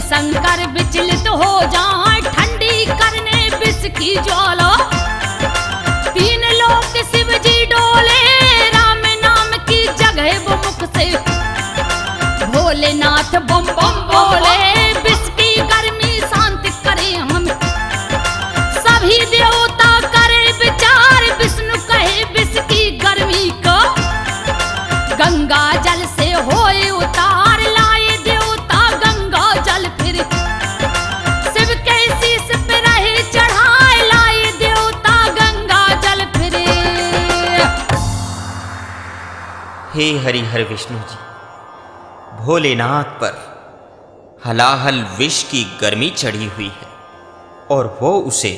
शंकर विचलित हो जाए, ठंडी करने विष की ज्वाला। तीन लोक शिव जी डोले, राम नाम की जगह वो मुख से। भोलेनाथ बम बम बोले, विष की गर्मी शांत करे हम। सभी देवता करे विचार, विष्णु कहे विष की गर्मी को। गंगा जल से होए उतार, लाए देवता गंगा जल फिर। शिव के शीश पे रहे चढ़ाए, लाए देवता गंगा जल फिर। हे हरिहर विष्णु जी, भोलेनाथ पर हलाहल विष की गर्मी चढ़ी हुई है और वो उसे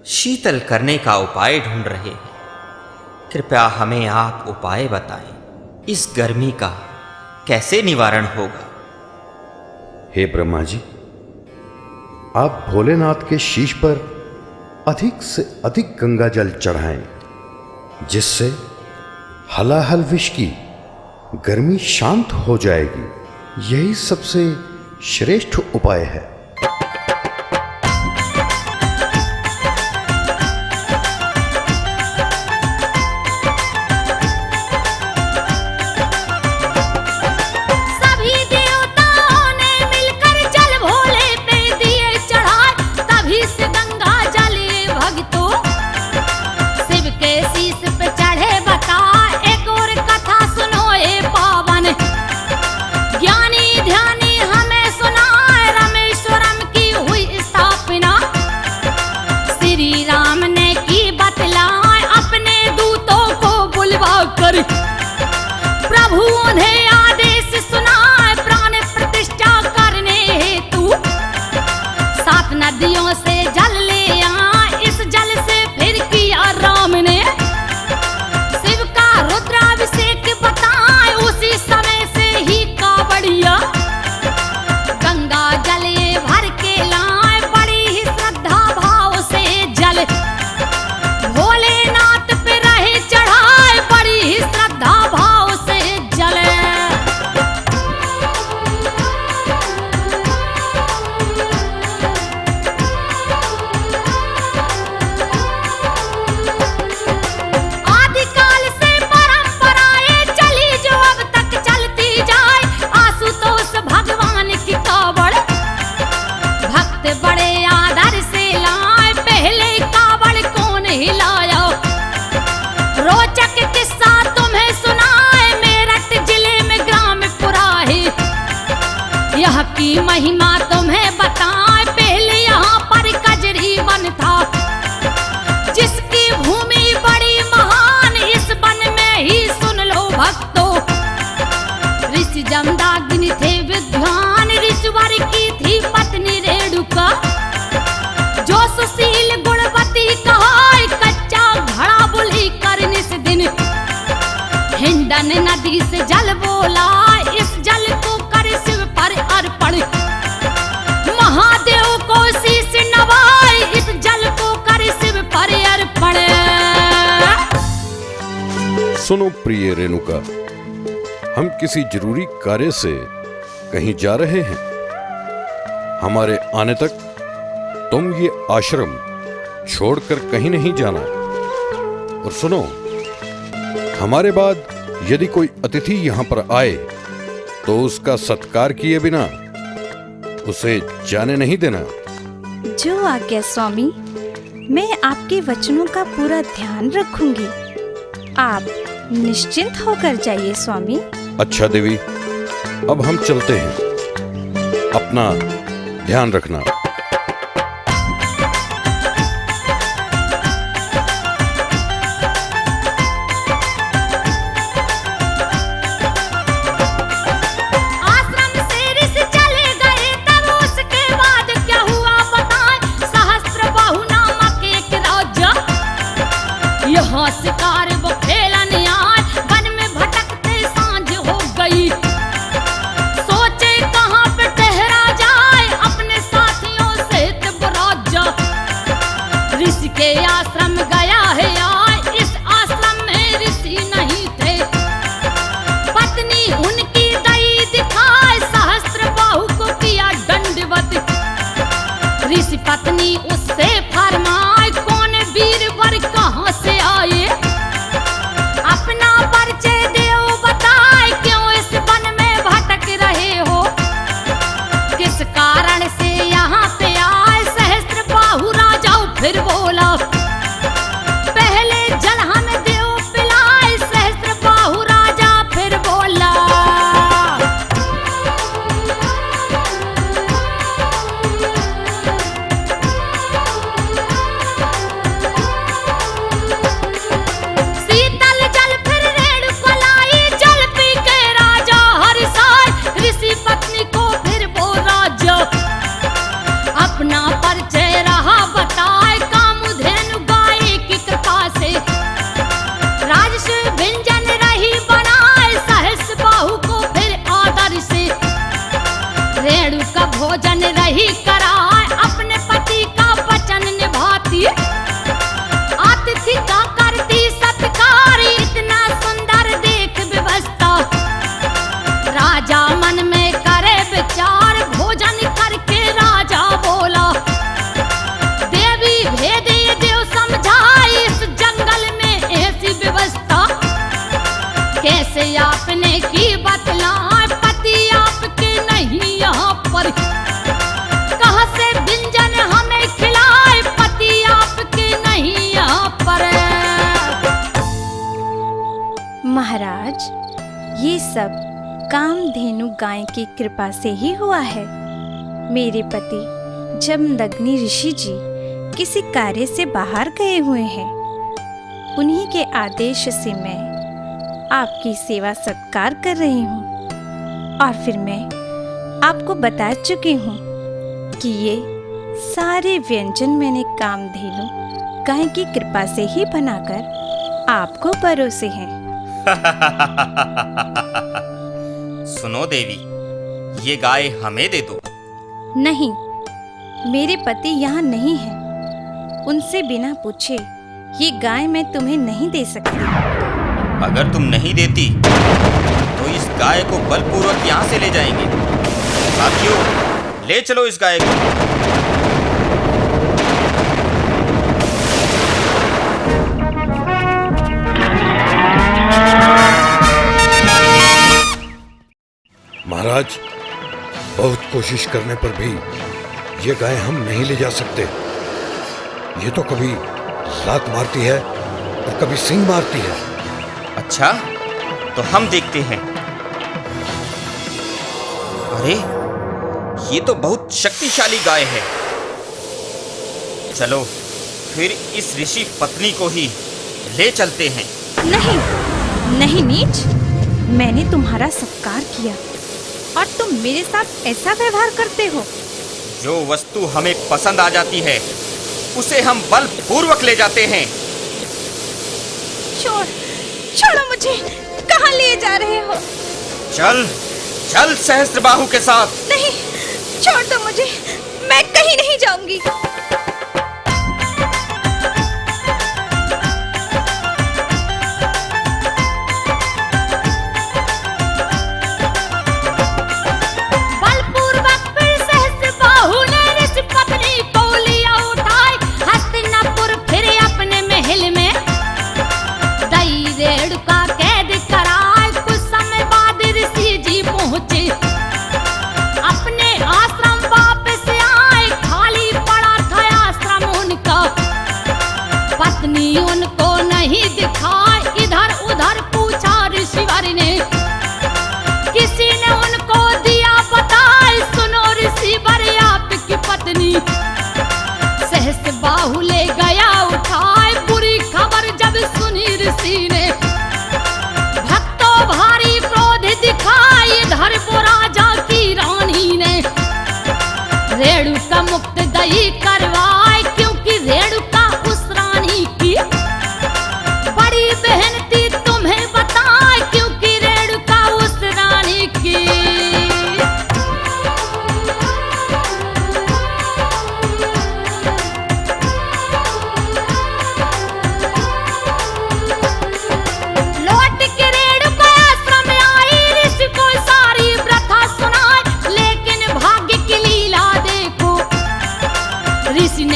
शीतल करने का उपाय ढूंढ रहे हैं। कृपया हमें आप उपाय बताएं, इस गर्मी का कैसे निवारण होगा? हे ब्रह्मा जी, आप भोलेनाथ के शीश पर अधिक से अधिक गंगा जल चढ़ाएं, जिससे हलाहल विष की गर्मी शांत हो जाएगी। यही सबसे श्रेष्ठ उपाय है। सभी देवताओं ने मिलकर जल भोले पे दिए चढ़ाए, तभी से गंगा जल भक्तों शिव के शीश पे चढ़े बता। एक और कथा सुनो ए पावन, ज्ञानी ध्यानी हमें सुनाए, रामेश्वरम की हुई स्थापना। श्री राम ने की बतलाए, अपने दूतों को बुलवा कर। प्रभु उन्हें आदेश सुनाए, प्राण प्रतिष्ठा करने हेतु। 7 नदियों से जल ले आए, इस जल से फिर किया राम ने शिव का रुद्राभिषेक बताए। उसी समय से ही कावड़िया गंगा जल ये भर के लाए, बड़ी ही श्रद्धा भाव से जल भोलेनाथ पे रहे चढ़ाए, बड़ी ही श्रद्धा भाव से जल। आदिकाल से परंपराएं चली जो अब तक चलती जाए, आशुतोष भगवान की कावड़ भक्त बड़े आदर से लाए। पहले कावड़ कौन हिलाया, रोचक किस्सा तुम्हें सुनाए। मेरठ जिले में ग्राम पुरा है, यह की महिमा तुम्हें बताए। पहले यहाँ पर कजरी वन था, जिसकी भूमि बड़ी महान। इस वन में ही सुन लो भक्तों, ऋषि जमदाग्नि थे विद्वान। ऋषिवर की थी पत्नी रेणुका, जो सुशील गुणवती कहाय। कच्चा घड़ा बुली कर निस दिन, हिंडन नदी से जल बोला। इस जल को कर शिव पर अर्पण, महादेव को शीश नवाए। इस जल को कर शिव पर अर्पण। सुनो प्रिय रेणुका, हम किसी जरूरी कार्य से कहीं जा रहे हैं। हमारे आने तक तुम ये आश्रम छोड़कर कहीं नहीं जाना। और सुनो, हमारे बाद यदि कोई अतिथि यहां पर आए तो उसका सत्कार किए बिना उसे जाने नहीं देना। जो आज्ञा स्वामी, मैं आपके वचनों का पूरा ध्यान रखूंगी। आप निश्चिंत होकर जाइए स्वामी। अच्छा देवी, अब हम चलते हैं। अपना ध्यान रखना। आश्रम से ऋषि चले गए, तब उसके बाद क्या हुआ बताएं। सहस्त्र बाहु नामक एक राजा, यहाँ शिकार वो खेलन आए। वन में भटकते सांझ हो गई, सोचे कहाँ पे ठहरा जाए। अपने साथी मुनि उससे फरमाए, कौन वीरवर कहाँ से आए, अपना परिचय देओ बताए, क्यों इस वन में भटक रहे हो, किस कारण से यहाँ पे आए। सहस्त्रबाहु राजा फिर बोला, पहले जल हमें देओ पिलाए। सहस्त्रबाहु राजा फिर बोला, शीतल जल फिर रेणुका लाई, जल पी के राजा हर्षाए। ऋषि पत्नी को फिर वो राजा अपना परिचय रहा बताए, कामधेनु गाय की कृपा से राजस्व व्यंजन रही बनाए। सहस्त्रबाहु को फिर आदर से रेणु का भोजन रही कराए, अपने पति का वचन निभाती, अतिथि का करती सत्कार। इतना सुंदर देख व्यवस्था, राजा मन में करे विचार, भोजन करके राजा बोला, देवी भेद ये देव समझाई, इस जंगल में ऐसी व्यवस्था कैसे आपने की बतलाए। पति आपके नहीं यहाँ पर, कहाँ से व्यंजन हमें खिलाए, पति आपके नहीं यहाँ पर। महाराज, ये सब कामधेनु गाय की कृपा से ही हुआ है। मेरे पति जमदग्नि ऋषि जी किसी कार्य से बाहर गए हुए हैं, उन्हीं के आदेश से मैं आपकी सेवा सत्कार कर रही हूँ। और फिर मैं आपको बता चुकी हूँ कि ये सारे व्यंजन मैंने कामधेनु गाय की कृपा से ही बनाकर आपको परोसे हैं। सुनो देवी, ये गाय हमें दे दो। नहीं, मेरे पति यहाँ नहीं है, उनसे बिना पूछे ये गाय मैं तुम्हें नहीं दे सकती। अगर तुम नहीं देती तो इस गाय को बलपूर्वक यहाँ से ले जाएंगे। साथियों, ले चलो इस गाय को। महाराज, बहुत कोशिश करने पर भी ये गाय हम नहीं ले जा सकते। ये तो कभी लात मारती है और कभी सींग मारती है। अच्छा, तो हम देखते हैं। अरे, ये तो बहुत शक्तिशाली गाय है। चलो फिर इस ऋषि पत्नी को ही ले चलते हैं। नहीं, नहीं नीच, मैंने तुम्हारा सत्कार किया और तुम मेरे साथ ऐसा व्यवहार करते हो। जो वस्तु हमें पसंद आ जाती है उसे हम बलपूर्वक ले जाते हैं। छोड़ो मुझे, कहाँ ले जा रहे हो? चल चल सहस्त्रबाहु के साथ। नहीं, छोड़ दो मुझे, मैं कहीं नहीं जाऊंगी। उनको नहीं दिखाई, इधर उधर पूछा ऋषिवर ने, किसी ने उनको दिया बताए। सुनो ऋषिवर, आपकी पत्नी सहस्त्रबाहु ले गया उठाए। बुरी खबर जब सुनी ऋषि ने, भक्तों भारी क्रोध दिखाई। इधर वो राजा की रानी ने रेणुका मुक्त दई करवाए, क्योंकि रेणुका उस रानी की बड़ी बहन थी, तुम्हें बताए, क्योंकि रेणुका उस रानी की। लौट के रेणुका आश्रम आई, ऋषि को सारी प्रथा सुनाई, लेकिन भाग्य की लीला देखो, ऋषि ने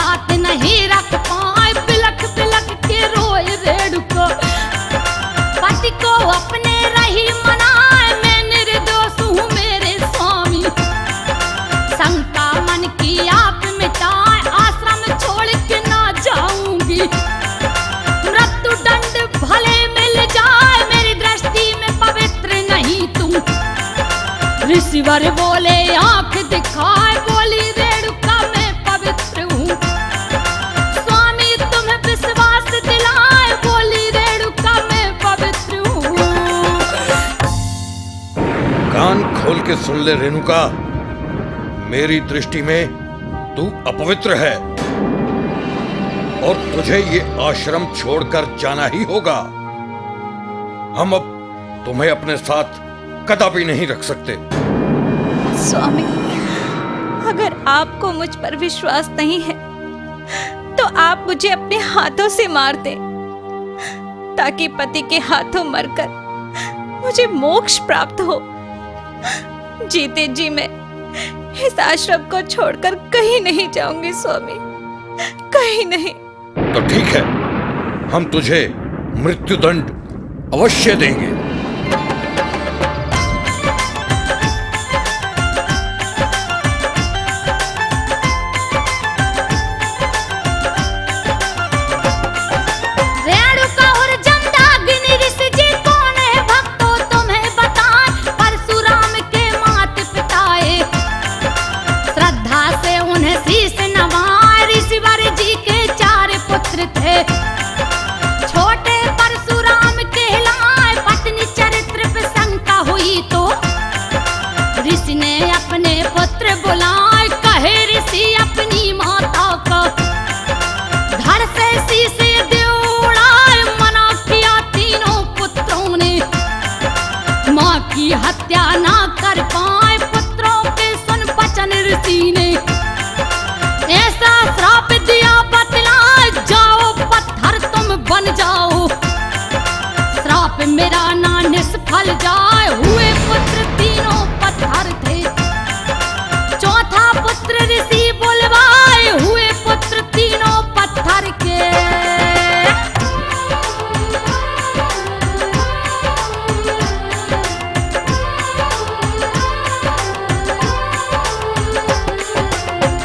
बात नहीं रख पाए, बिलख बिलख के रोए रेणुका। पति को अपने रही मनाए, मैं निर्दोष हूँ मेरे स्वामी। शंका मन की आप मिटाए, आश्रम छोड़ के ना जाऊंगी। मृत्यु दंड भले मिल जाए, मेरी दृष्टि में पवित्र नहीं तुम। ऋषिवर बोले आंख दिखाए, बोली रेणुका मैं पवित्र हूँ। स्वामी तुम्हें विश्वास दिलाए, बोली रेणुका मैं पवित्र हूँ। कान खोल के सुन ले रेणुका, मेरी दृष्टि में तू अपवित्र है और तुझे ये आश्रम छोड़कर जाना ही होगा। हम अब तुम्हें अपने साथ कदापि नहीं रख सकते। स्वामी, अगर आपको मुझ पर विश्वास नहीं है तो आप मुझे अपने हाथों से मार दें, ताकि पति के हाथों मरकर मुझे मोक्ष प्राप्त हो। जीते जी मैं इस आश्रम को छोड़कर कहीं नहीं जाऊंगी स्वामी, कहीं नहीं। तो ठीक है, हम तुझे मृत्युदंड अवश्य देंगे। रेणुका और जमदग्नि ऋषि जी कौन है भक्तों तुम्हें बताएं, परशुराम के माता पिताए। श्रद्धा से उन्हें शीश नवाए, ऋषिवर जी के 4 पुत्र थे। छोटे परशुराम कहलाए, पत्नी चरित्र पे शंका हुई तो ऋषि ने अपने पुत्र बुलाए। कहे ऋषि अपनी माता का, घर से शीश दे उड़ाए। मना किया तीनों पुत्रों ने, माँ की हत्या ना कर पाए। पुत्रों के सुन वचन ऋषि ने, ऐसा श्राप दिया बतलाए, जाओ पत्थर तुम बन जाओ। श्राप मेरा ना निष्फल जाए, हुए पुत्र तीनों पत्थर थे। चौथा पुत्र ऋषि बुलवाए, हुए पुत्र तीनों पत्थर के।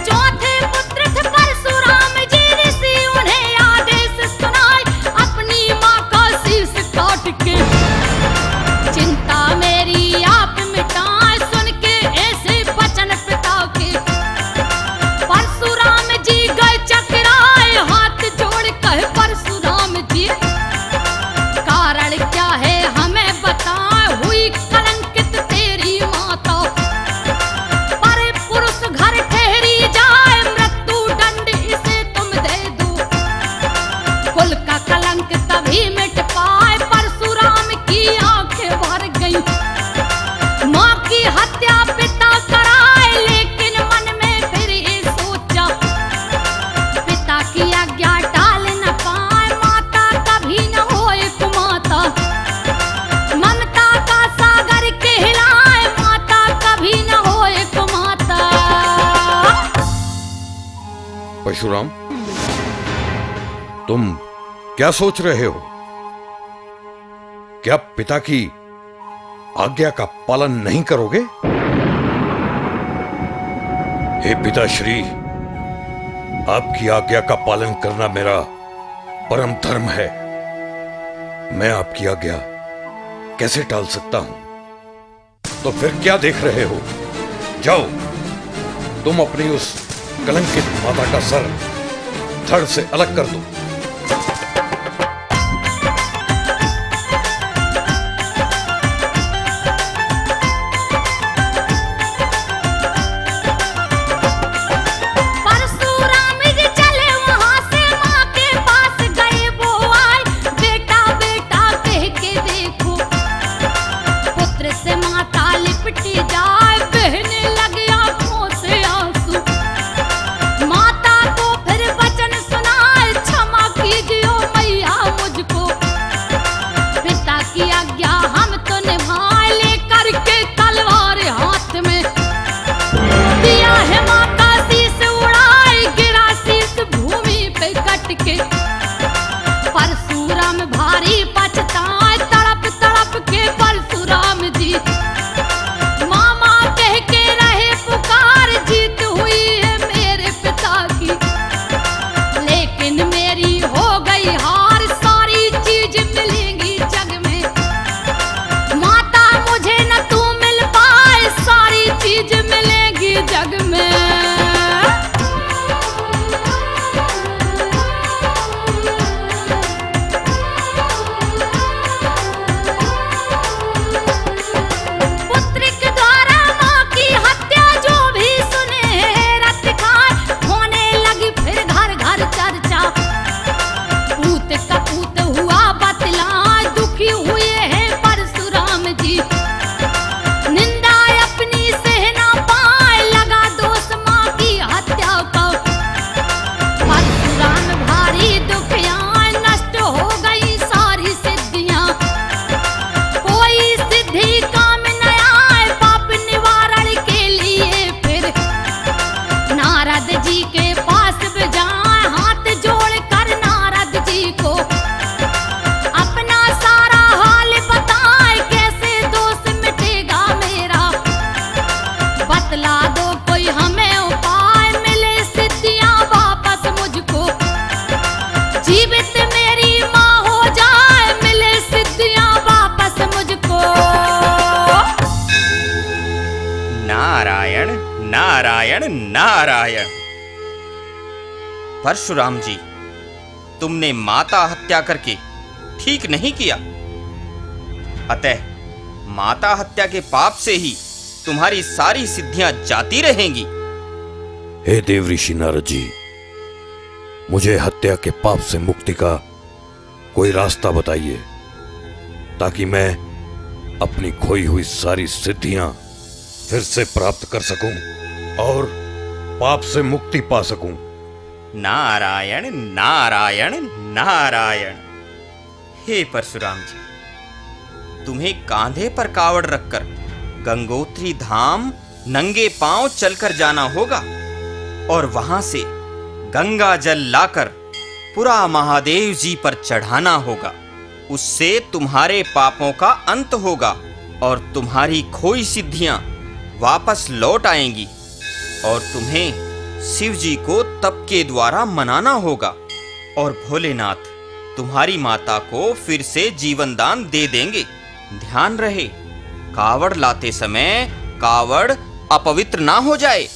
चौथे पुत्र थे परशुराम जी, ऋषि उन्हें आदेश सुनाए, अपनी माँ का शीश काट के। चिंता मेरी आप मिटाए, सुन के ऐसे वचन पिता के। परशुराम जी गए चकराए, हाथ जोड़ कहे परशुराम जी, कारण क्या है हमें बताए। हुई कलंकित तेरी माता, पर पुरुष घर ठहरी जाए। मृत्यु दंड इसे तुम दे दो, कुल का कलंक तभी मिट पाए। परशुराम की आंखें भर गई, माँ की हत्या पिता कराए। लेकिन मन में फिर ये सोचा, पिता की आज्ञा टाल न पाए। माता कभी न होए कुमाता, ममता का सागर कहलाए। माता कभी न होए कुमाता। परशुराम, तुम क्या सोच रहे हो? क्या पिता की आज्ञा का पालन नहीं करोगे? हे पिताश्री, आपकी आज्ञा का पालन करना मेरा परम धर्म है। मैं आपकी आज्ञा कैसे टाल सकता हूं? तो फिर क्या देख रहे हो? जाओ, तुम अपनी उस कलंकित माता का सर धड़ से अलग कर दो। परशुराम जी चले वहां से, माँ के पास गए वो आए। बेटा बेटा कह के देखो, पुत्र से माता लिपटी जाए। बहने लगे आंखों से आंसू, माता को फिर वचन सुनाए। क्षमा नारायण नारायण। परशुराम जी, तुमने माता हत्या करके ठीक नहीं किया, अतः माता हत्या के पाप से ही तुम्हारी सारी सिद्धियां जाती रहेंगी। हे देव ऋषि नारद जी, मुझे हत्या के पाप से मुक्ति का कोई रास्ता बताइए, ताकि मैं अपनी खोई हुई सारी सिद्धियां फिर से प्राप्त कर सकूं और पाप से मुक्ति पा सकूं। नारायण नारायण नारायण। हे परशुराम जी, तुम्हें कांधे पर कावड़ रखकर गंगोत्री धाम नंगे पांव चलकर जाना होगा और वहां से गंगा जल लाकर पुरा महादेव जी पर चढ़ाना होगा। उससे तुम्हारे पापों का अंत होगा और तुम्हारी खोई सिद्धियां वापस लौट आएंगी और तुम्हें शिव जी को तप के द्वारा मनाना होगा और भोलेनाथ तुम्हारी माता को फिर से जीवन दान दे देंगे। ध्यान रहे, कावड़ लाते समय कावड़ अपवित्र ना हो जाए।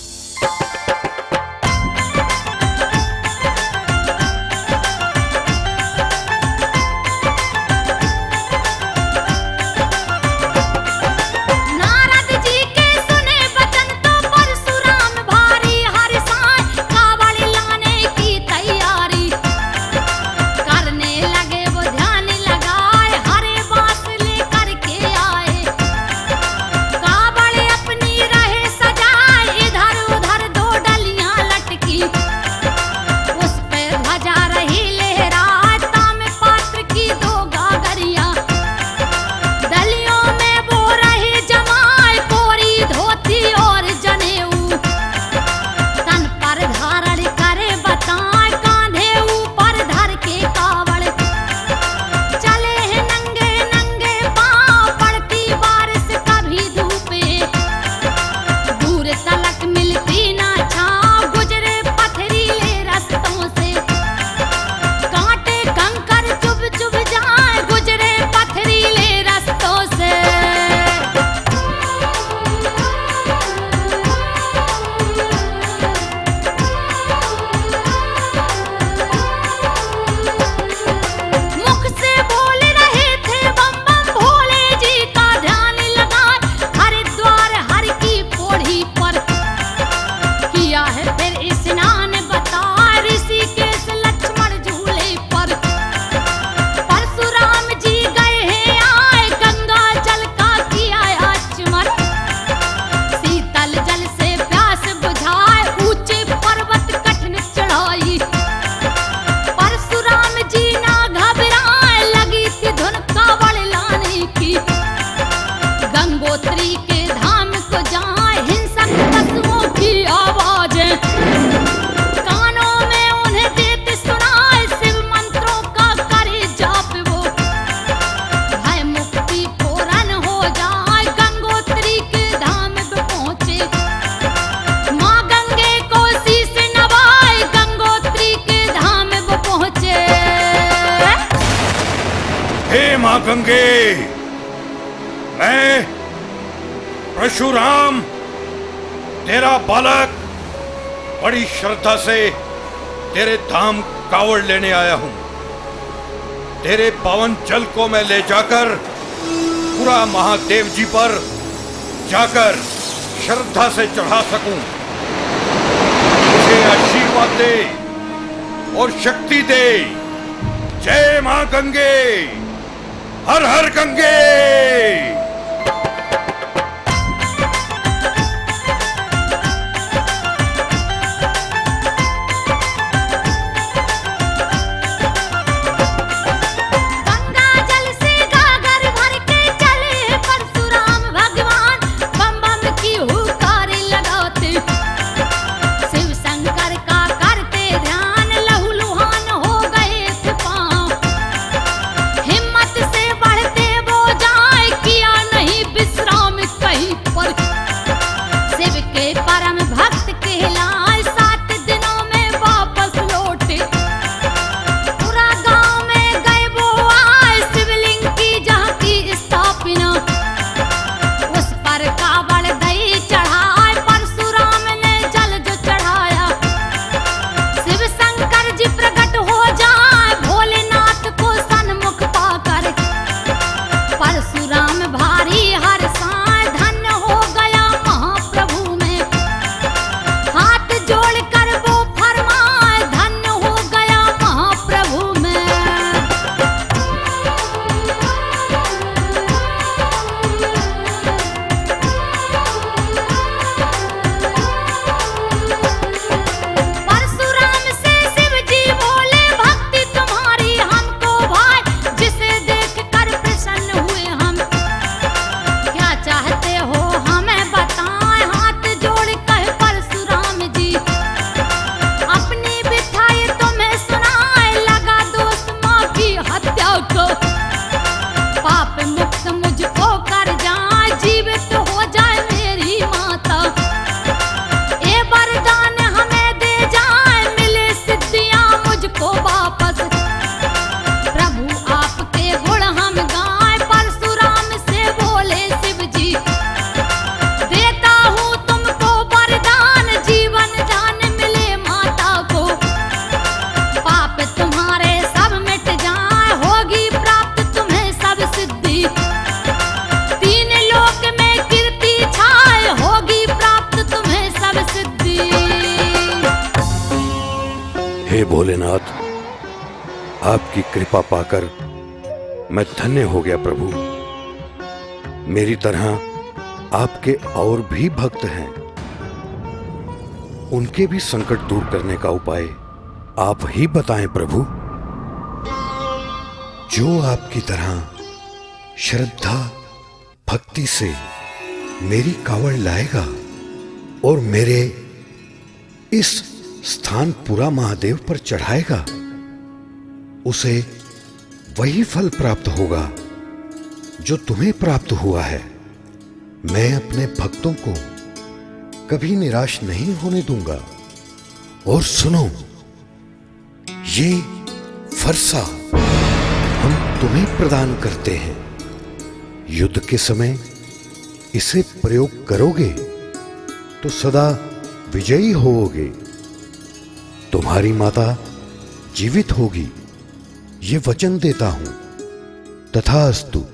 मां गंगे, मैं परशुराम तेरा बालक बड़ी श्रद्धा से तेरे धाम कावड़ लेने आया हूं। तेरे पावन जल को मैं ले जाकर पूरा महादेव जी पर जाकर श्रद्धा से चढ़ा सकूं। मुझे आशीर्वाद दे और शक्ति दे। जय मां गंगे, हर हर गंगे। किया भोलेनाथ, आपकी कृपा पाकर मैं धन्य हो गया प्रभु। मेरी तरह आपके और भी भक्त हैं, उनके भी संकट दूर करने का उपाय आप ही बताएं प्रभु। जो आपकी तरह श्रद्धा भक्ति से मेरी कावड़ लाएगा और मेरे इस स्थान पूरा महादेव पर चढ़ाएगा, उसे वही फल प्राप्त होगा जो तुम्हें प्राप्त हुआ है। मैं अपने भक्तों को कभी निराश नहीं होने दूंगा। और सुनो, ये फरसा हम तुम्हें प्रदान करते हैं। युद्ध के समय इसे प्रयोग करोगे तो सदा विजयी होोगे। तुम्हारी माता जीवित होगी, ये वचन देता हूं। तथास्तु।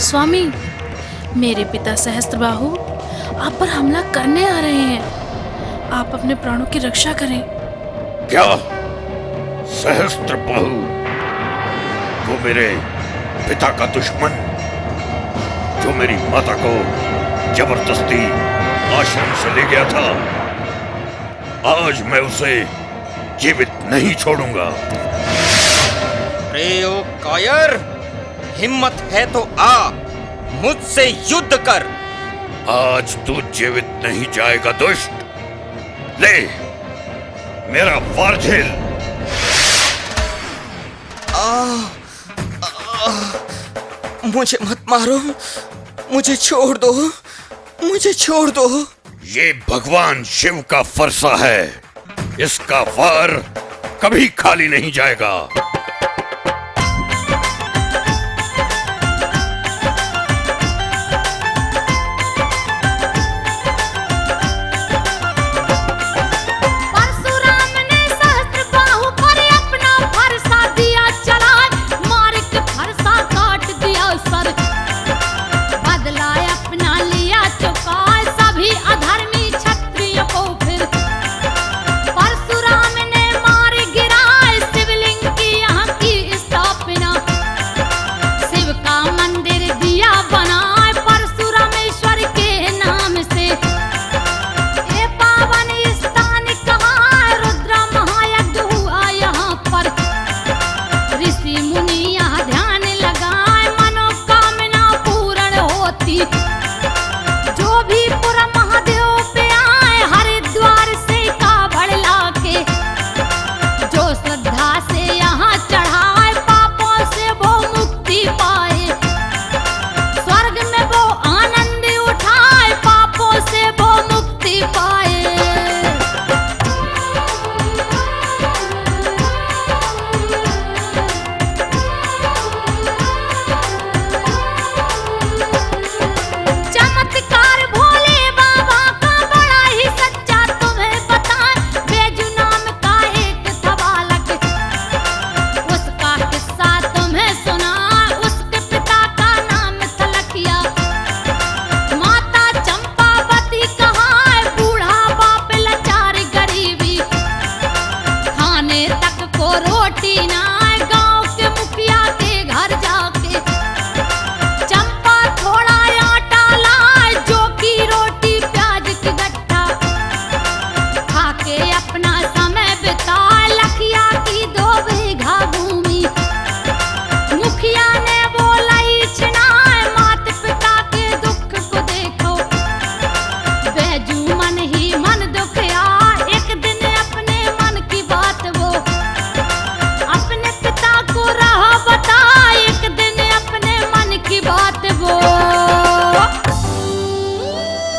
स्वामी, मेरे पिता सहस्त्रबाहु आप पर हमला करने आ रहे हैं। आप अपने प्राणों की रक्षा करें। क्या सहस्त्रबाहु वो मेरे पिता का दुश्मन जो मेरी माता को जबरदस्ती आश्रम से ले गया था, आज मैं उसे जीवित नहीं छोड़ूंगा। अरे ओ कायर, हिम्मत है तो आ, मुझसे युद्ध कर। आज तू जीवित नहीं जाएगा दुष्ट। ले मेरा वार झेल। मुझे मत मारो, मुझे छोड़ दो, मुझे छोड़ दो। ये भगवान शिव का फरसा है, इसका वार कभी खाली नहीं जाएगा। परशुराम ने मार गिराए शिवलिंग की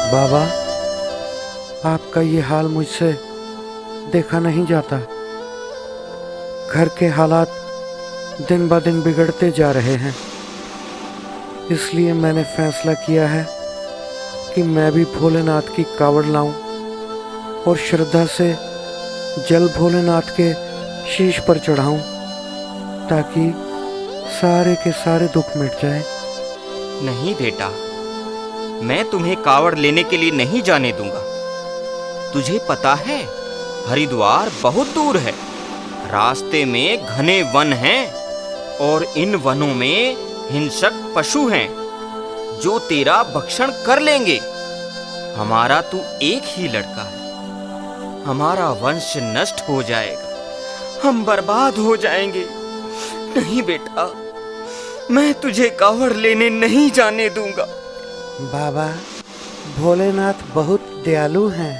बाबा, आपका ये हाल मुझसे देखा नहीं जाता। घर के हालात दिन ब दिन बिगड़ते जा रहे हैं। इसलिए मैंने फैसला किया है कि मैं भी भोलेनाथ की कावड़ लाऊं और श्रद्धा से जल भोलेनाथ के शीश पर चढ़ाऊं, ताकि सारे के सारे दुख मिट जाएं। नहीं बेटा, मैं तुम्हें कावड़ लेने के लिए नहीं जाने दूंगा। तुझे पता है, हरिद्वार बहुत दूर है। रास्ते में घने वन हैं और इन वनों में हिंसक पशु हैं जो तेरा भक्षण कर लेंगे। हमारा तू एक ही लड़का है, हमारा वंश नष्ट हो जाएगा, हम बर्बाद हो जाएंगे। नहीं बेटा, मैं तुझे कावड़ लेने नहीं जाने दूंगा। बाबा, भोलेनाथ बहुत दयालु हैं।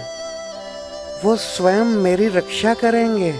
वो स्वयं मेरी रक्षा करेंगे।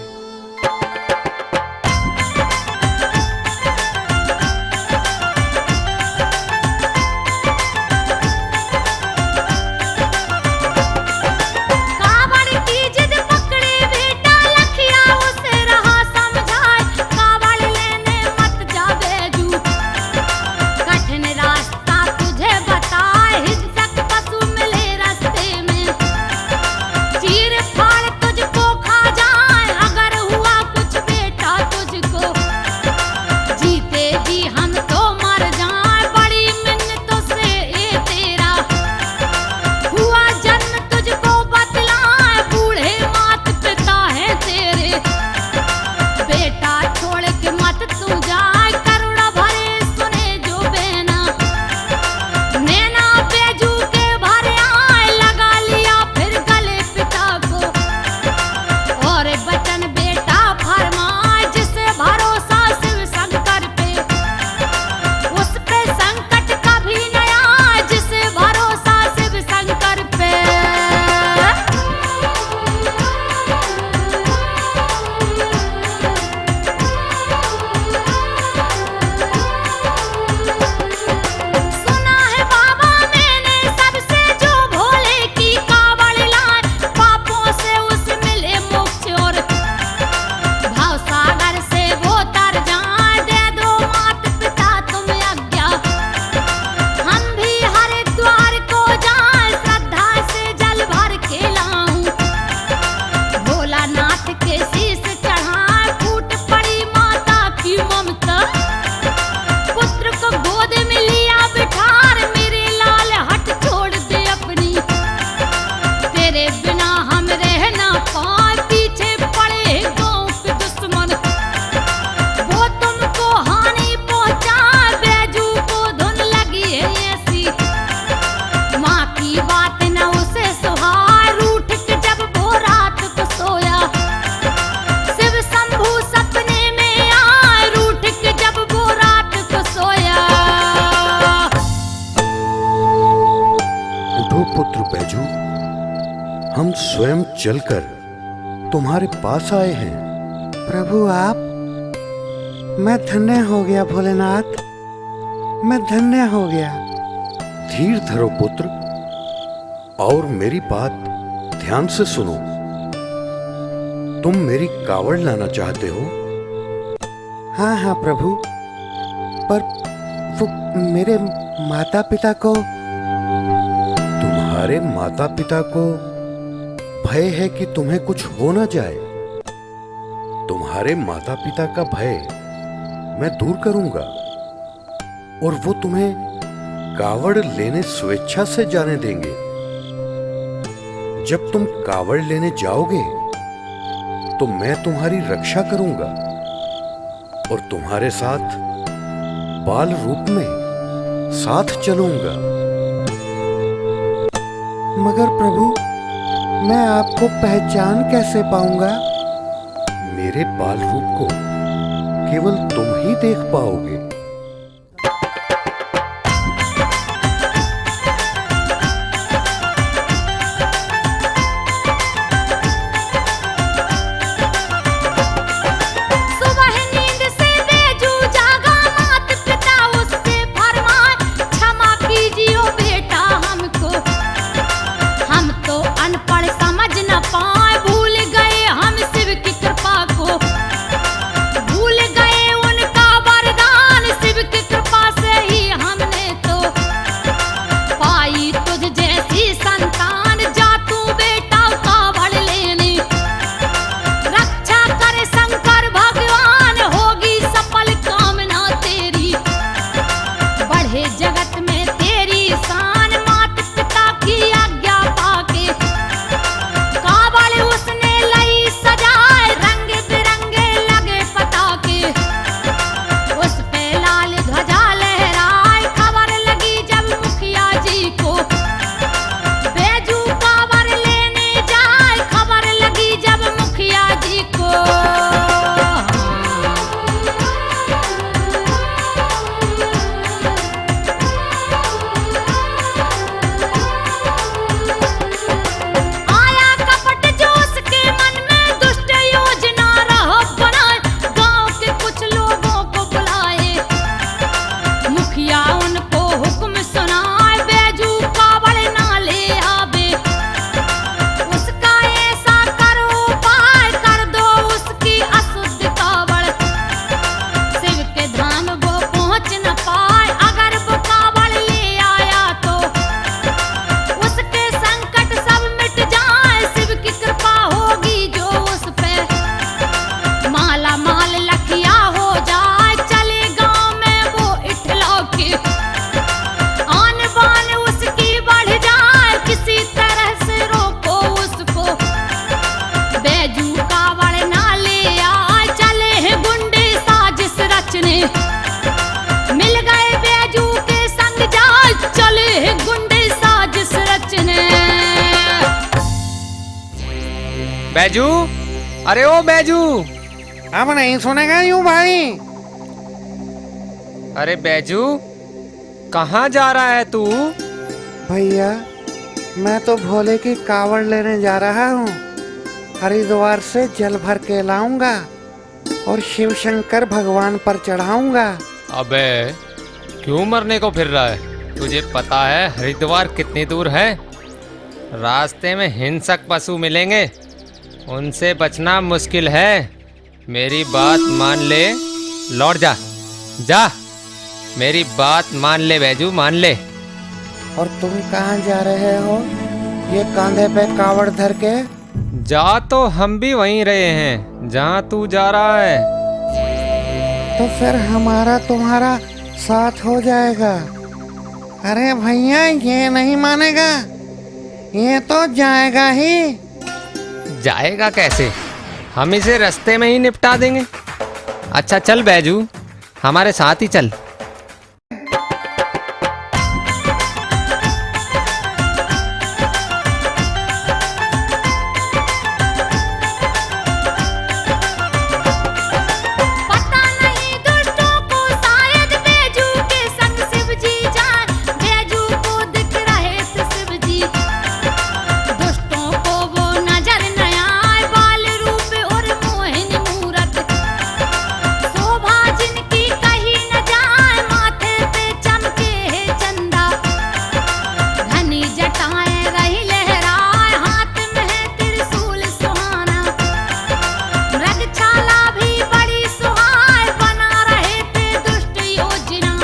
हम स्वयं चलकर तुम्हारे पास आए हैं। प्रभु आप, मैं धन्य हो गया भोलेनाथ, मैं धन्य हो गया। धीर धरो पुत्र, और मेरी बात ध्यान से सुनो। तुम मेरी कावड़ लाना चाहते हो? हाँ हाँ प्रभु, पर वो मेरे माता पिता को। तुम्हारे माता पिता को भय है कि तुम्हें कुछ हो न जाए। तुम्हारे माता पिता का भय मैं दूर करूंगा और वो तुम्हें कावड़ लेने स्वेच्छा से जाने देंगे। जब तुम कावड़ लेने जाओगे तो मैं तुम्हारी रक्षा करूंगा और तुम्हारे साथ बाल रूप में साथ चलूंगा। मगर प्रभु, मैं आपको पहचान कैसे पाऊंगा? मेरे बाल रूप को केवल तुम ही देख पाओगे। बैजू, अरे ओ बैजू। अब नहीं सुनेगा यूं भाई। अरे बैजू, कहाँ जा रहा है तू? भैया मैं तो भोले की कावड़ लेने जा रहा हूँ। हरिद्वार से जल भर के लाऊंगा और शिव शंकर भगवान पर चढ़ाऊंगा। अबे क्यों मरने को फिर रहा है? तुझे पता है हरिद्वार कितनी दूर है? रास्ते में हिंसक पशु मिलेंगे, उनसे बचना मुश्किल है। मेरी बात मान ले, लौट जा। जा, मेरी बात मान ले बैजू, मान ले। और तुम कहाँ जा रहे हो ये कांधे पे कावड़ धर के? जा तो हम भी वहीं रहे हैं जहाँ तू जा रहा है। तो फिर हमारा तुम्हारा साथ हो जाएगा। अरे भैया ये नहीं मानेगा, ये तो जाएगा ही। जाएगा कैसे? हम इसे रास्ते में ही निपटा देंगे। अच्छा चल बैजू, हमारे साथ ही चल। पता नहीं दुष्टों को शायद बैजू के संग शिव जी जाए। बैजू को दिख रहे थे शिव जी, दुष्टों को वो नजर न आए। बाल रूप और मोहिनी मूरत, शोभा जिनकी कहीं न जाए। माथे पे चमके है चंदा, घनी जटाएं रही लहराए। हाथ में है त्रिशूल सुहाना, मृगछाला भी बड़ी सुहाए। बना रहे थे दुष्ट योजना,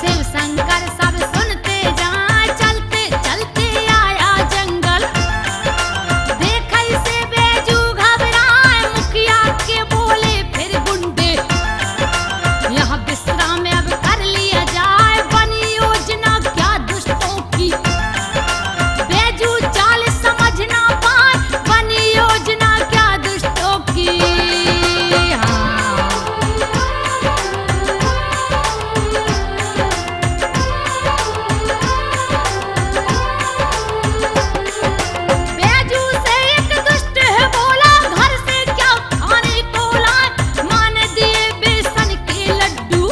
शिव शंकर सब सुनते जाए। चलते चलते आया जंगल, देखा से बैजू घबराए। मुखिया के बोले फिर गुंडे, यहाँ विश्राम अब कर लिया जाए। बनी योजना क्या दुष्टों की, बैजू चाल समझ ना पाए। बनी योजना क्या दुष्टों की। बैजू से एक दुष्ट है बोला, घर से क्या खाने को लाए। मान दिए बेसन के लड्डू,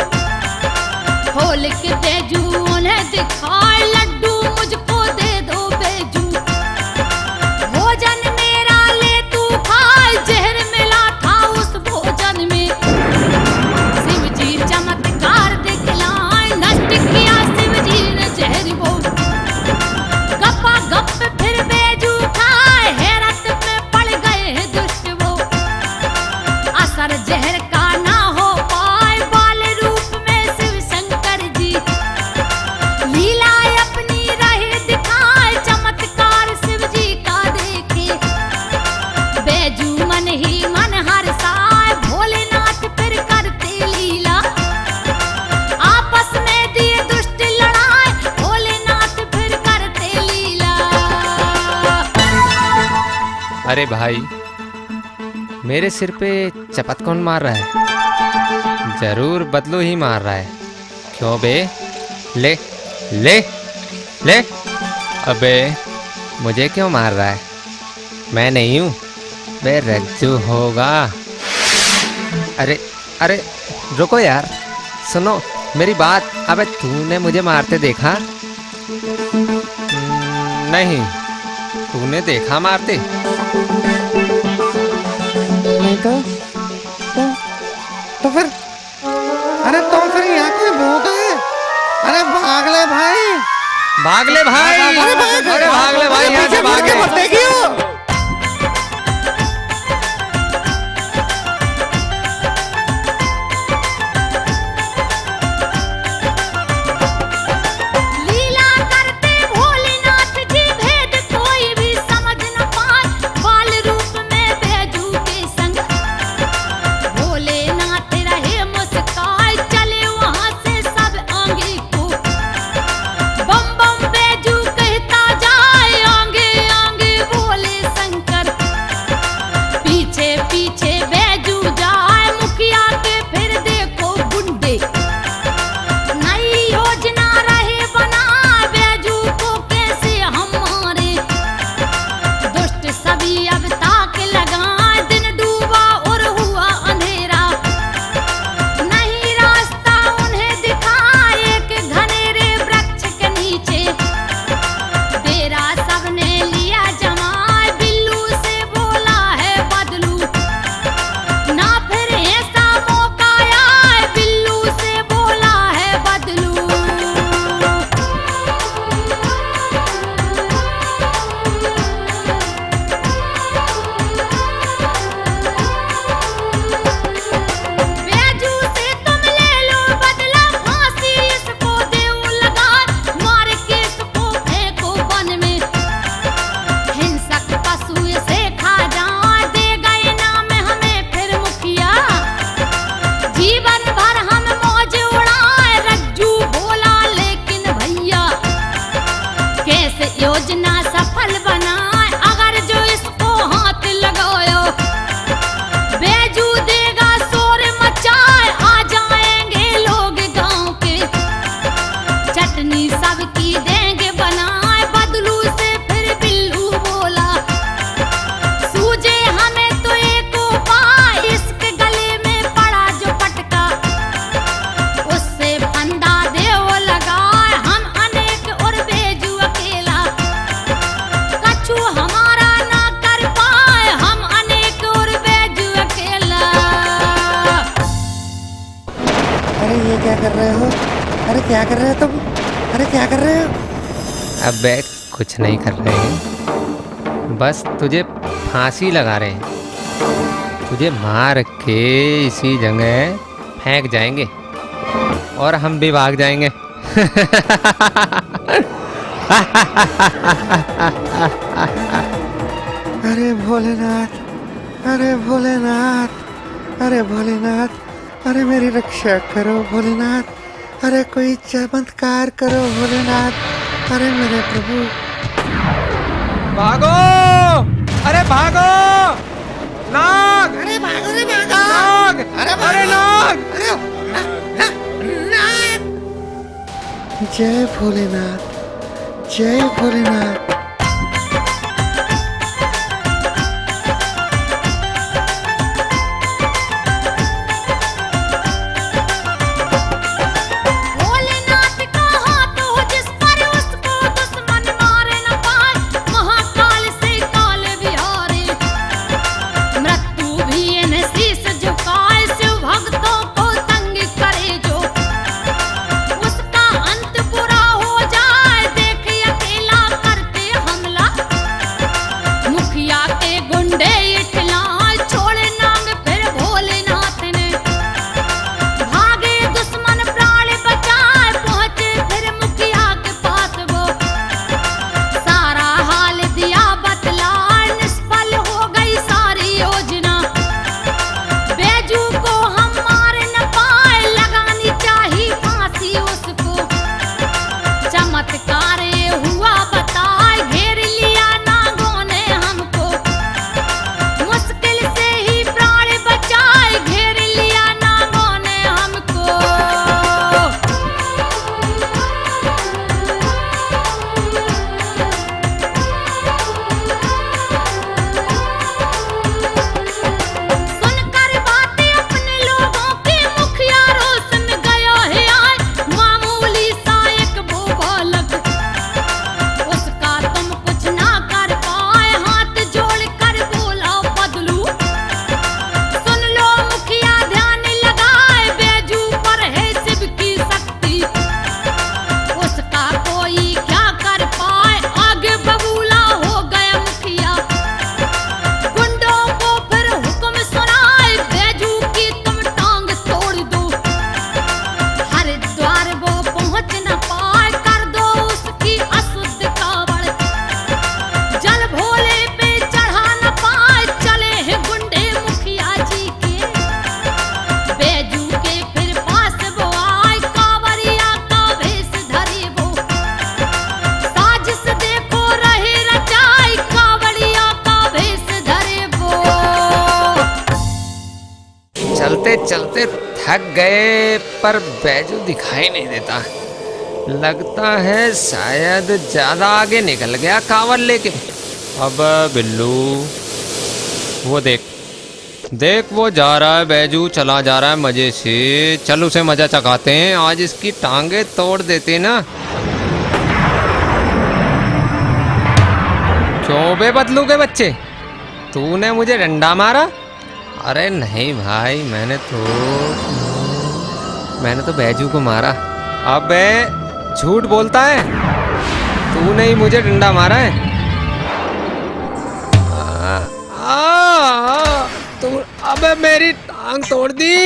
खोल के बैजू उन्हें दिखाए। लड्डू मुझको दे दो बैजू, भोजन मेरा ले तू खाए। जहर मिला था उस भोजन में, शिव जी चमत्कार दिखलाए। नष्ट किया शिव जी ने जहर वो, गप्पा गप फिर बैजू खाए। हैरत में पड़ गए हैं दुष्ट वो, असर जहर का ना हो पाए। बाल रूप में शिव शंकर जी, लीला अपनी रहे दिखाए। चमत्कार शिव जी का देखे, बैजू मन ही मन हर्षाए। भोलेनाथ फिर करते लीला, आपस में दिए दुष्ट लड़ाए। भोलेनाथ फिर करते लीला। अरे भाई, मेरे सिर पे चपत कौन मार रहा है? जरूर बदलू ही मार रहा है। क्यों बे? ले ले ले। अबे मुझे क्यों मार रहा है? मैं नहीं हूँ, बे रज्जू होगा। अरे अरे रुको यार, सुनो मेरी बात। अबे तूने मुझे मारते देखा? नहीं, तूने देखा मारते? नहीं तो फिर, अरे तुम फिर यहाँ कोई भूत है? अरे भाग ले भाई, भाग ले भाई, अरे भाग ले भाई, यहाँ से भाग ले। लीला करते भोलेनाथ जी, भेद कोई भी समझ न पाए। बाल रूप में बैजू के संग, भोलेनाथ रहे मुस्काए। चले वहां से सब आगे को, बम बम बैजू कहता योजना सफल बनाए अगर जो इसको हाथ लगायो। बैजू देगा शोर मचाए आ जाएंगे लोग गांव के। चटनी सबकी देंगे बनाए बदलू से फिर बिल्लू बोला। सूझे हमें तो एक उपाय इसके गले में पड़ा जो पटका। उससे फंदा देव लगाए हम अनेक और बैजू अकेला। कछु हमारा ना कर पाए हम अनेक और बैजू अकेला। अरे ये क्या कर रहे हो? अरे क्या कर रहे हो तुम? अरे क्या कर रहे हो? अबे कुछ नहीं कर रहे हैं, बस तुझे फांसी लगा रहे हैं। तुझे मार के इसी जगह फेंक जाएंगे और हम भी भाग जाएंगे। अरे भोलेनाथ, अरे भोलेनाथ, अरे भोलेनाथ, अरे मेरी रक्षा करो भोलेनाथ। अरे कोई चमत्कार करो भोलेनाथ। अरे मेरे प्रभु। भागो! अरे भागो! नाग! अरे भागो रे भागो। नाग! अरे नाग! जय भोलेनाथ, जय भोलेनाथ। भोलेनाथ का हाथ हो जिस पर उसको दुश्मन मार न पाए। महाकाल से काल बिहारी मृत्यु भी इन्हें शीश झुकाए। शिव भक्तों को तंग करे जो उसका अंत बुरा हो जाए। देख अकेला करते हमला मुखिया के गुंडे इठलाए। छोड़े नांग फिर भोलेनाथ ने भागे दुश्मन प्राण बचाए। पहुंचे फिर मुखिया के पास वो सारा हाल दिया बतलाए। निष्फल हो गई सारी योजना बैजू को हम मार न पाए। लगानी चाहिए फांसी उसको चमत्कार ये हुआ बताए। घेर लिया नागों ने हमको मुश्किल से ही प्राण बचाए। घेर लिया नागों ने हमको। सुनकर बातें अपने लोगों की मुखिया रोष में गयो है आए। मामूली सा एक वो बालक उसका तुम कुछ ना कर पाए। हाथ जोड़ कर बोला बदलू सुन लो मुखिया ध्यान लगाए। बैजू पर है शिव की शक्ति उसका कोई क्या कर पाए। आगे बबूला हो गया मुखिया गुंडों को फिर हुक्म सुनाए। बैजू की तुम टांग तोड़ दो हरिद्वार वो पहुंच न पाए। कर दो उसकी अशुद्ध कावड़ जल भोले पे चढ़ा न पाए। चले हैं गुंडे मुखिया जी के बैजू के फिर पास वो आए। कांवरिया का भेष धरे वो साजिश देखो रहे रचाई। कांवरिया का भेष धरे वो। चलते चलते थक गए पर बैजू दिखाई नहीं देता। लगता है शायद ज्यादा आगे निकल गया कांवर लेके। अब बिल्लू वो देख देख वो जा रहा है, बैजू चला जा रहा है मजे से। चल उसे मजा चखाते हैं, आज इसकी टांगे तोड़ देते ना। क्यों बे बदलू के बच्चे, तूने मुझे डंडा मारा? अरे नहीं भाई, मैंने तो बैजू को मारा। अबे झूठ बोलता है, तूने ही मुझे डंडा मारा है। तू अबे मेरी टांग तोड़ दी।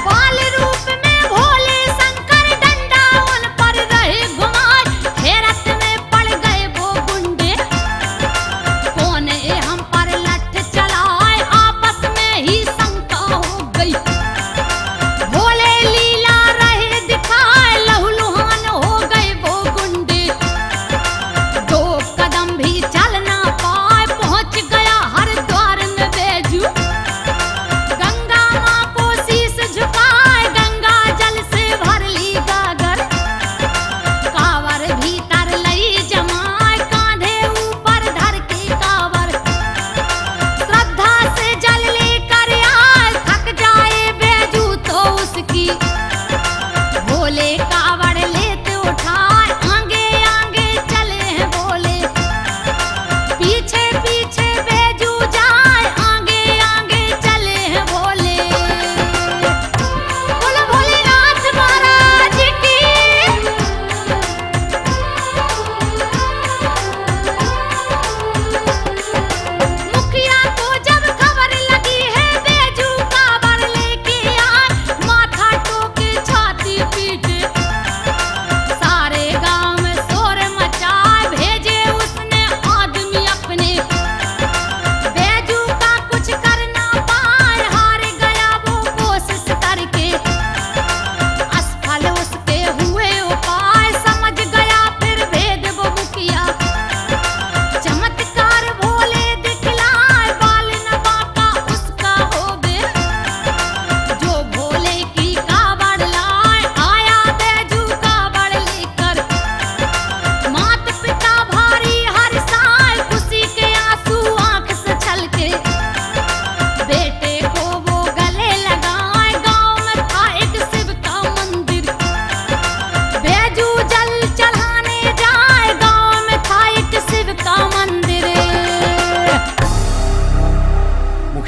बाल रूप में भोले शंकर डंडा उन पर रहे घुमाए। हैरत में पड़ गए वो गुंडे, कौन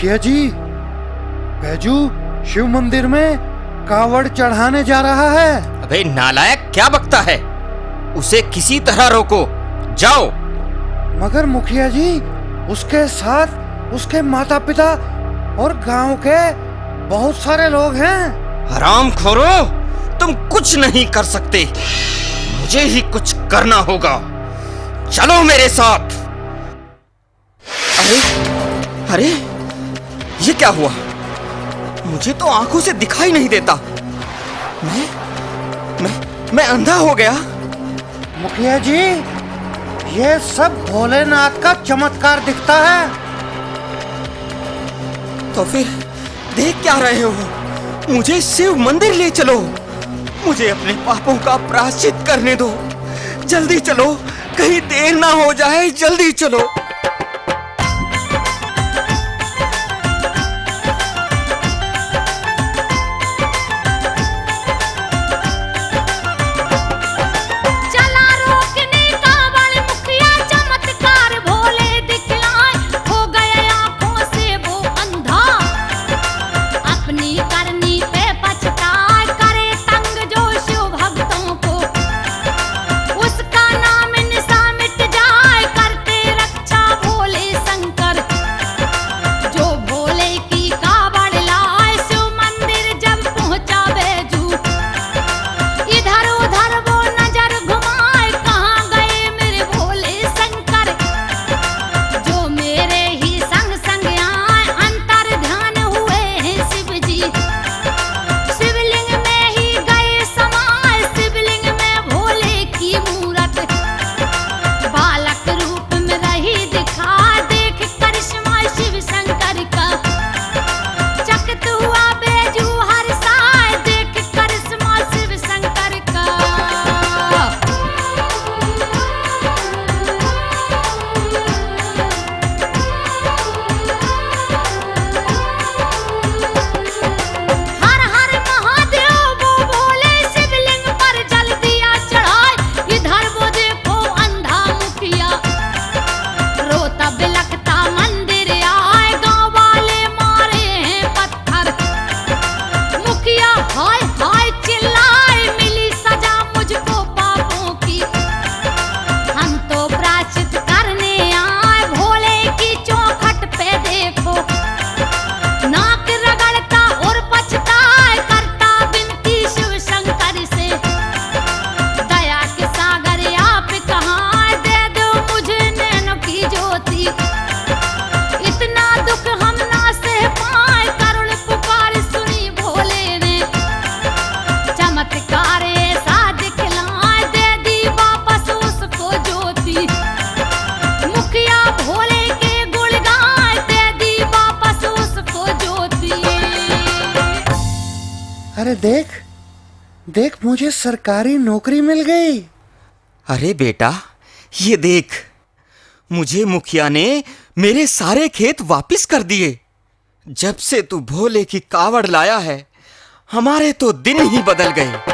मुखिया जी, बैजू शिव मंदिर में कावड़ चढ़ाने जा रहा है। अबे नालायक, क्या बकता है? उसे किसी तरह रोको, जाओ। मगर मुखिया जी, उसके साथ उसके माता पिता और गांव के बहुत सारे लोग हैं। हरामखोरो, तुम कुछ नहीं कर सकते, मुझे ही कुछ करना होगा। चलो मेरे साथ। अरे अरे, ये क्या हुआ? मुझे तो आंखों से दिखाई नहीं देता। मैं अंधा हो गया। मुखिया जी, ये सब भोलेनाथ का चमत्कार दिखता है। तो फिर देख क्या रहे हो? मुझे शिव मंदिर ले चलो, मुझे अपने पापों का प्रायश्चित करने दो। जल्दी चलो, कहीं देर ना हो जाए, जल्दी चलो। चला रोकने कावड़ मुखिया, चमत्कार भोले दिखलाए, हो गए आंखों से वो अंधा। अपनी करनी पे पछताए, करे तंग जो शिव भक्तों को। उसका नाम निशा मिट जाए, करते रक्षा भोले शंकर। जो भोले की कावड़ लाए, शिव मंदिर जब पहुंचा बैजू। इधर उधर वो नजर घुमाए, कहाँ गए मेरे भोले शंकर। जो मेरे ही संग संग आए, अंतर ध्यान हुए हैं शिव जी। शिवलिंग में ही गए समाए, शिवलिंग में भोले की मूरत। बालक रूप में रही दिखा, देख करिश्मा शिव शंकर का। चकित हुआ बैजू हर्षाए, देख करिश्मा शिव शंकर का। हर हर महादेव वो भोले, शिवलिंग पर जल दिया चढ़ाए। इधर वो देखो अंधा मुखिया, रोता बिलखता मंदिर आए। गांव वाले मारे हैं पत्थर, मुखिया हाय हाय चिल्लाए। मिली सजा मुझको पापों की, हम तो प्रायश्चित करने आए। भोले की चौखट पे देखो, नाक रगड़ता और पछताए, करता विनती शिव शंकर से। दया के सागर आप कहाँ, दे दो मुझे नैनों की ज्योति। इतना दुख हम ना सह पाए, करुण पुकार सुनी भोले ने। चमत्कार ऐसा दिखलाए, दे दी वापस उसको ज्योति। मुखिया भोले के गुण गाए, दे दी वापस उसको ज्योति। अरे देख देख, मुझे सरकारी नौकरी मिल गई। अरे बेटा, ये देख, मुझे मुखिया ने मेरे सारे खेत वापस कर दिए। जब से तू भोले की कावड़ लाया है, हमारे तो दिन ही बदल गए।